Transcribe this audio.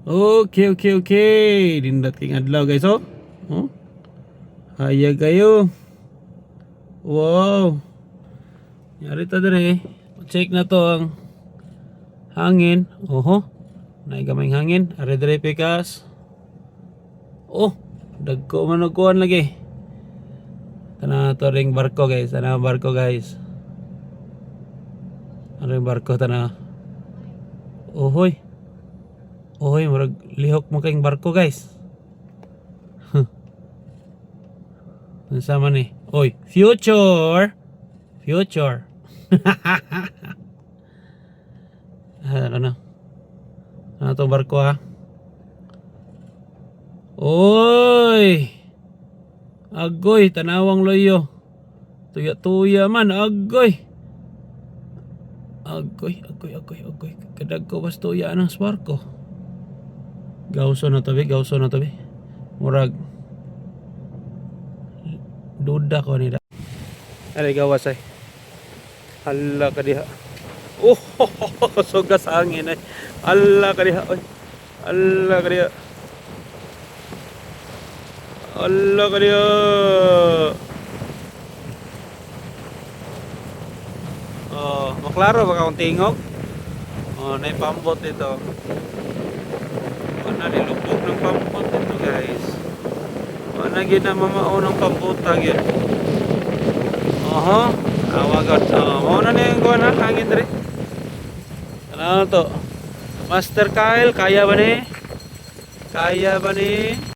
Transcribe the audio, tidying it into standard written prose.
Okay, okay, okay. Nindot king adlaw guys, oh. Oh. Hayag kayo. Wow. Yari ta dire. Check na to ang hangin. Oho. Naigamay hangin. Are dire pikas. Oh, dagko man og kuan lagi. Tana to ring barko guys. Tana barko guys. Ano yung barko tana? Ohoy. Ohoy, murag lihok mo kayong barko guys. Ano sama ni? Oy, future. Future. Ano? Ano tong barko ha? Oy! Agoy, tanawang loyo. Tuya-tuya man, agoy. Agoy. Kadag ko bas tuya ng barko. Gawso na tabi. Murag duda ko nila. Alay gawas ay. Hala ka diha. Oh, sugas angin ay. Hala ka diha. Hala ka diha. Hala ka diha. Oh, maklaro ba akong tingog? Oh, naipambot ito. Oh, nalilubog ng pambot ito guys. Oh, ginamamao ng pambuta yun. Oho, awagot. Oh, mauna na yung kuha na, hangin rin. Ano to? Master Kyle, kaya ba ni? Kaya ba ni?